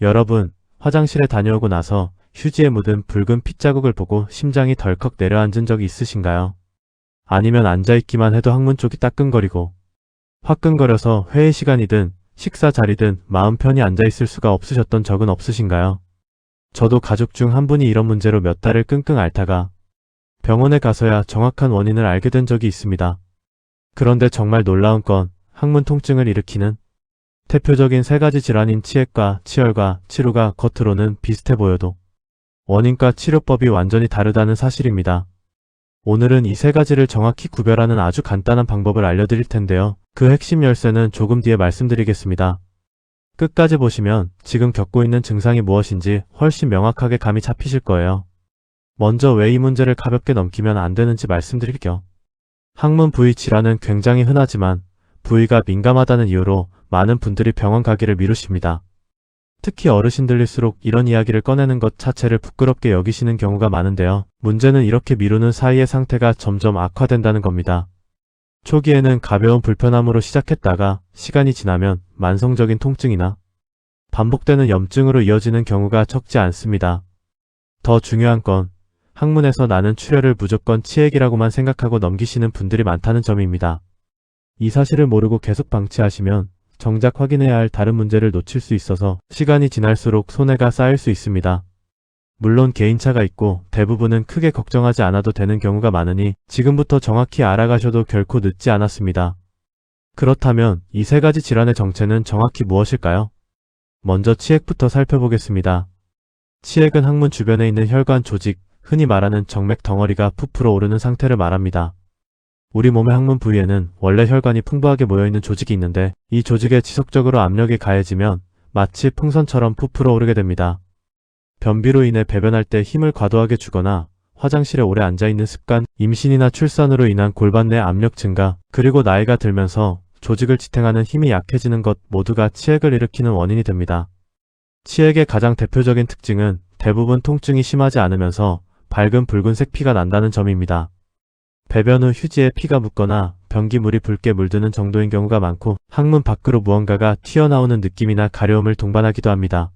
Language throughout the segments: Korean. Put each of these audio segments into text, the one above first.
여러분, 화장실에 다녀오고 나서 휴지에 묻은 붉은 핏자국을 보고 심장이 덜컥 내려앉은 적이 있으신가요? 아니면 앉아있기만 해도 항문 쪽이 따끔거리고 화끈거려서 회의 시간이든 식사 자리든 마음 편히 앉아있을 수가 없으셨던 적은 없으신가요? 저도 가족 중 한 분이 이런 문제로 몇 달을 끙끙 앓다가 병원에 가서야 정확한 원인을 알게 된 적이 있습니다. 그런데 정말 놀라운 건 항문 통증을 일으키는 대표적인 세 가지 질환인 치액과 치열과 치루가 겉으로는 비슷해 보여도 원인과 치료법이 완전히 다르다는 사실입니다. 오늘은 이 세 가지를 정확히 구별하는 아주 간단한 방법을 알려드릴 텐데요. 그 핵심 열쇠는 조금 뒤에 말씀드리겠습니다. 끝까지 보시면 지금 겪고 있는 증상이 무엇인지 훨씬 명확하게 감이 잡히실 거예요. 먼저 왜 이 문제를 가볍게 넘기면 안 되는지 말씀드릴게요. 항문 부위 질환은 굉장히 흔하지만 부위가 민감하다는 이유로 많은 분들이 병원 가기를 미루십니다. 특히 어르신들일수록 이런 이야기를 꺼내는 것 자체를 부끄럽게 여기시는 경우가 많은데요. 문제는 이렇게 미루는 사이에 상태가 점점 악화된다는 겁니다. 초기에는 가벼운 불편함으로 시작했다가 시간이 지나면 만성적인 통증이나 반복되는 염증으로 이어지는 경우가 적지 않습니다. 더 중요한 건 항문에서 나는 출혈을 무조건 치액이라고만 생각하고 넘기시는 분들이 많다는 점입니다. 이 사실을 모르고 계속 방치하시면 정작 확인해야 할 다른 문제를 놓칠 수 있어서 시간이 지날수록 손해가 쌓일 수 있습니다. 물론 개인차가 있고 대부분은 크게 걱정하지 않아도 되는 경우가 많으니 지금부터 정확히 알아가셔도 결코 늦지 않았습니다. 그렇다면 이 세 가지 질환의 정체는 정확히 무엇일까요? 먼저 치액부터 살펴보겠습니다. 치액은 항문 주변에 있는 혈관 조직, 흔히 말하는 정맥 덩어리가 부풀어 오르는 상태를 말합니다. 우리 몸의 항문 부위에는 원래 혈관이 풍부하게 모여있는 조직이 있는데 이 조직에 지속적으로 압력이 가해지면 마치 풍선처럼 부풀어 오르게 됩니다. 변비로 인해 배변할 때 힘을 과도하게 주거나 화장실에 오래 앉아있는 습관, 임신이나 출산으로 인한 골반 내 압력 증가, 그리고 나이가 들면서 조직을 지탱하는 힘이 약해지는 것 모두가 치액을 일으키는 원인이 됩니다. 치액의 가장 대표적인 특징은 대부분 통증이 심하지 않으면서 밝은 붉은색 피가 난다는 점입니다. 배변 후 휴지에 피가 묻거나 변기물이 붉게 물드는 정도인 경우가 많고 항문 밖으로 무언가가 튀어나오는 느낌이나 가려움을 동반하기도 합니다.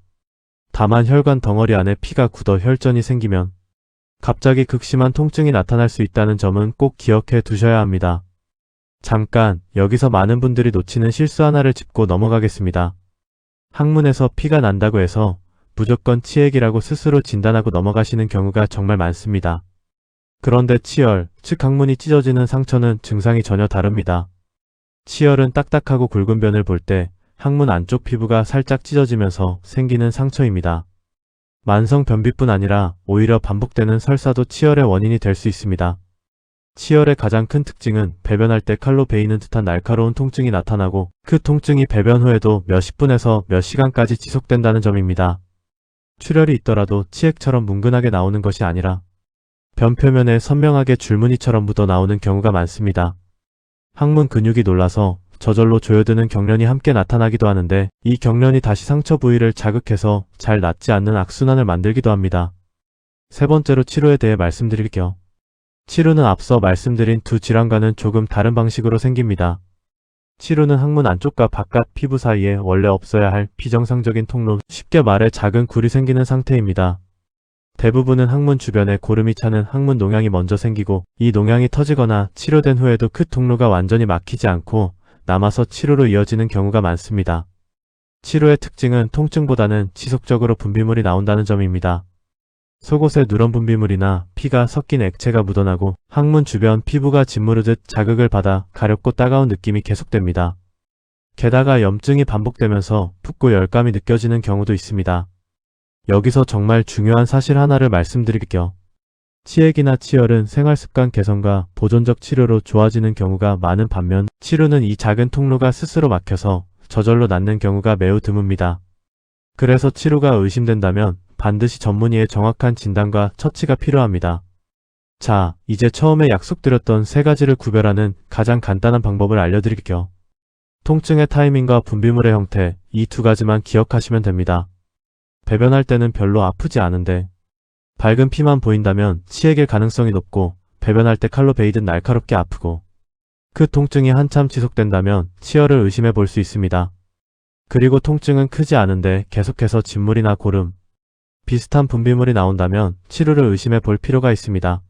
다만 혈관 덩어리 안에 피가 굳어 혈전이 생기면 갑자기 극심한 통증이 나타날 수 있다는 점은 꼭 기억해 두셔야 합니다. 잠깐 여기서 많은 분들이 놓치는 실수 하나를 짚고 넘어가겠습니다. 항문에서 피가 난다고 해서 무조건 치액이라고 스스로 진단하고 넘어가시는 경우가 정말 많습니다. 그런데 치열, 즉 항문이 찢어지는 상처는 증상이 전혀 다릅니다. 치열은 딱딱하고 굵은 변을 볼 때 항문 안쪽 피부가 살짝 찢어지면서 생기는 상처입니다. 만성 변비뿐 아니라 오히려 반복되는 설사도 치열의 원인이 될 수 있습니다. 치열의 가장 큰 특징은 배변할 때 칼로 베이는 듯한 날카로운 통증이 나타나고 그 통증이 배변 후에도 몇십 분에서 몇 시간까지 지속된다는 점입니다. 출혈이 있더라도 치액처럼 뭉근하게 나오는 것이 아니라 변 표면에 선명하게 줄무늬처럼 묻어 나오는 경우가 많습니다. 항문 근육이 놀라서 저절로 조여드는 경련이 함께 나타나기도 하는데 이 경련이 다시 상처 부위를 자극해서 잘 낫지 않는 악순환을 만들기도 합니다. 세 번째로 치료에 대해 말씀드릴게요. 치루는 앞서 말씀드린 두 질환과는 조금 다른 방식으로 생깁니다. 치루는 항문 안쪽과 바깥 피부 사이에 원래 없어야 할 비정상적인 통로, 쉽게 말해 작은 굴이 생기는 상태입니다. 대부분은 항문 주변에 고름이 차는 항문 농양이 먼저 생기고 이 농양이 터지거나 치료된 후에도 그 통로가 완전히 막히지 않고 남아서 치루로 이어지는 경우가 많습니다. 치루의 특징은 통증보다는 지속적으로 분비물이 나온다는 점입니다. 속옷에 누런 분비물이나 피가 섞인 액체가 묻어나고 항문 주변 피부가 짓무르듯 자극을 받아 가렵고 따가운 느낌이 계속됩니다. 게다가 염증이 반복되면서 붓고 열감이 느껴지는 경우도 있습니다. 여기서 정말 중요한 사실 하나를 말씀드릴게요. 치액이나 치열은 생활습관 개선과 보존적 치료로 좋아지는 경우가 많은 반면 치루는 이 작은 통로가 스스로 막혀서 저절로 낫는 경우가 매우 드뭅니다. 그래서 치루가 의심된다면 반드시 전문의의 정확한 진단과 처치가 필요합니다. 자, 이제 처음에 약속드렸던 세 가지를 구별하는 가장 간단한 방법을 알려드릴게요. 통증의 타이밍과 분비물의 형태, 이 두 가지만 기억하시면 됩니다. 배변할 때는 별로 아프지 않은데 밝은 피만 보인다면 치액일 가능성이 높고 배변할 때 칼로 베이듯 날카롭게 아프고 그 통증이 한참 지속된다면 치열을 의심해 볼 수 있습니다. 그리고 통증은 크지 않은데 계속해서 진물이나 고름, 비슷한 분비물이 나온다면 치료를 의심해 볼 필요가 있습니다.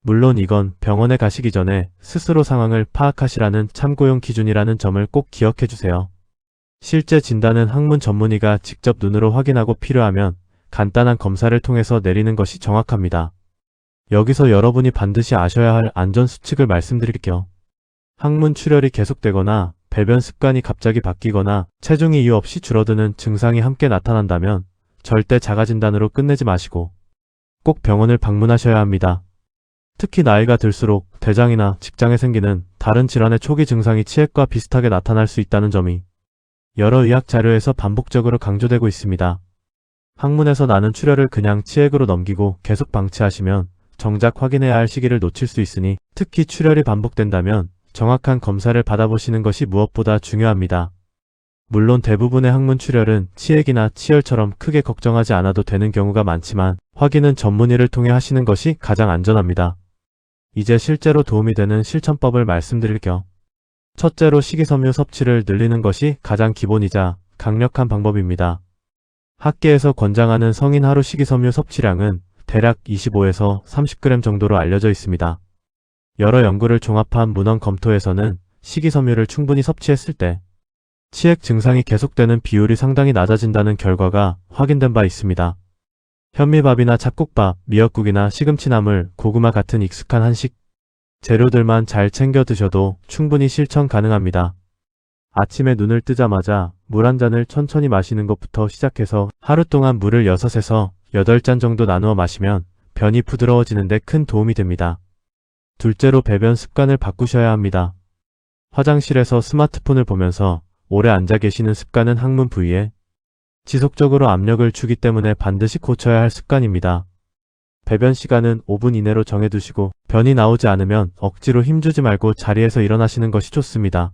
물론 이건 병원에 가시기 전에 스스로 상황을 파악하시라는 참고용 기준이라는 점을 꼭 기억해 주세요. 실제 진단은 학문 전문의가 직접 눈으로 확인하고 필요하면 간단한 검사를 통해서 내리는 것이 정확합니다. 여기서 여러분이 반드시 아셔야 할 안전수칙을 말씀드릴게요. 항문 출혈이 계속되거나 배변 습관이 갑자기 바뀌거나 체중이 이유 없이 줄어드는 증상이 함께 나타난다면 절대 자가진단으로 끝내지 마시고 꼭 병원을 방문하셔야 합니다. 특히 나이가 들수록 대장이나 직장에 생기는 다른 질환의 초기 증상이 치액과 비슷하게 나타날 수 있다는 점이 여러 의학 자료에서 반복적으로 강조되고 있습니다. 항문에서 나는 출혈을 그냥 치액으로 넘기고 계속 방치하시면 정작 확인해야 할 시기를 놓칠 수 있으니 특히 출혈이 반복된다면 정확한 검사를 받아보시는 것이 무엇보다 중요합니다. 물론 대부분의 항문 출혈은 치액이나 치열처럼 크게 걱정하지 않아도 되는 경우가 많지만 확인은 전문의를 통해 하시는 것이 가장 안전합니다. 이제 실제로 도움이 되는 실천법을 말씀드릴게요. 첫째로 식이섬유 섭취를 늘리는 것이 가장 기본이자 강력한 방법입니다. 학계에서 권장하는 성인 하루 식이섬유 섭취량은 대략 25에서 30g 정도로 알려져 있습니다. 여러 연구를 종합한 문헌 검토에서는 식이섬유를 충분히 섭취했을 때 치액 증상이 계속되는 비율이 상당히 낮아진다는 결과가 확인된 바 있습니다. 현미밥이나 잡곡밥, 미역국이나 시금치나물, 고구마 같은 익숙한 한식 재료들만 잘 챙겨 드셔도 충분히 실천 가능합니다. 아침에 눈을 뜨자마자 물 한 잔을 천천히 마시는 것부터 시작해서 하루 동안 물을 6에서 8잔 정도 나누어 마시면 변이 부드러워지는데 큰 도움이 됩니다. 둘째로 배변 습관을 바꾸셔야 합니다. 화장실에서 스마트폰을 보면서 오래 앉아 계시는 습관은 항문 부위에 지속적으로 압력을 주기 때문에 반드시 고쳐야 할 습관입니다. 배변 시간은 5분 이내로 정해두시고 변이 나오지 않으면 억지로 힘주지 말고 자리에서 일어나시는 것이 좋습니다.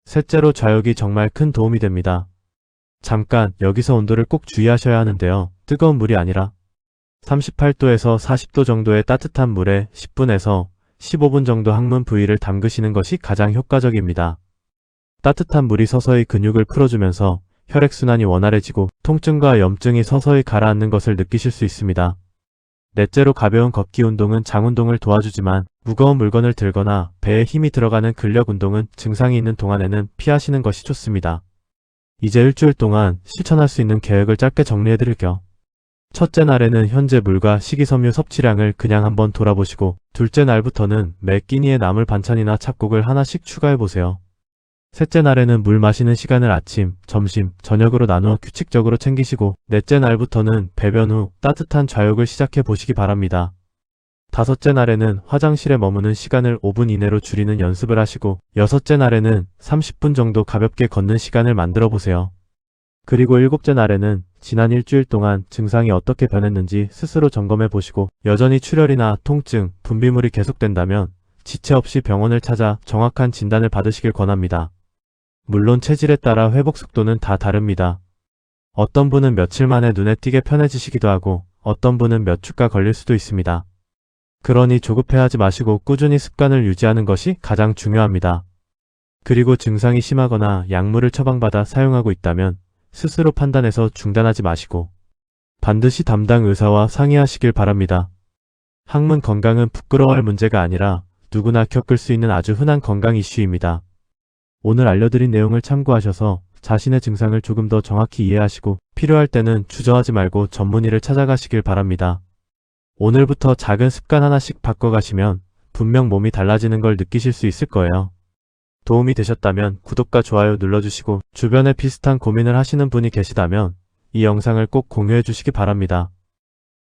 셋째로 좌욕이 정말 큰 도움이 됩니다. 잠깐 여기서 온도를 꼭 주의하셔야 하는데요. 뜨거운 물이 아니라 38도에서 40도 정도의 따뜻한 물에 10분에서 15분 정도 항문 부위를 담그시는 것이 가장 효과적입니다. 따뜻한 물이 서서히 근육을 풀어주면서 혈액순환이 원활해지고 통증과 염증이 서서히 가라앉는 것을 느끼실 수 있습니다. 넷째로 가벼운 걷기 운동은 장 운동을 도와주지만 무거운 물건을 들거나 배에 힘이 들어가는 근력 운동은 증상이 있는 동안에는 피하시는 것이 좋습니다. 이제 일주일 동안 실천할 수 있는 계획을 짧게 정리해드릴게요. 첫째 날에는 현재 물과 식이섬유 섭취량을 그냥 한번 돌아보시고 둘째 날부터는 매 끼니에 나물 반찬이나 잡곡을 하나씩 추가해보세요. 셋째 날에는 물 마시는 시간을 아침, 점심, 저녁으로 나누어 규칙적으로 챙기시고 넷째 날부터는 배변 후 따뜻한 좌욕을 시작해 보시기 바랍니다. 다섯째 날에는 화장실에 머무는 시간을 5분 이내로 줄이는 연습을 하시고 여섯째 날에는 30분 정도 가볍게 걷는 시간을 만들어 보세요. 그리고 일곱째 날에는 지난 일주일 동안 증상이 어떻게 변했는지 스스로 점검해 보시고 여전히 출혈이나 통증, 분비물이 계속된다면 지체 없이 병원을 찾아 정확한 진단을 받으시길 권합니다. 물론 체질에 따라 회복 속도는 다 다릅니다. 어떤 분은 며칠 만에 눈에 띄게 편해지시기도 하고 어떤 분은 몇 주가 걸릴 수도 있습니다. 그러니 조급해하지 마시고 꾸준히 습관을 유지하는 것이 가장 중요합니다. 그리고 증상이 심하거나 약물을 처방받아 사용하고 있다면 스스로 판단해서 중단하지 마시고 반드시 담당 의사와 상의하시길 바랍니다. 항문 건강은 부끄러워할 문제가 아니라 누구나 겪을 수 있는 아주 흔한 건강 이슈입니다. 오늘 알려드린 내용을 참고하셔서 자신의 증상을 조금 더 정확히 이해하시고 필요할 때는 주저하지 말고 전문의를 찾아가시길 바랍니다. 오늘부터 작은 습관 하나씩 바꿔가시면 분명 몸이 달라지는 걸 느끼실 수 있을 거예요. 도움이 되셨다면 구독과 좋아요 눌러주시고 주변에 비슷한 고민을 하시는 분이 계시다면 이 영상을 꼭 공유해 주시기 바랍니다.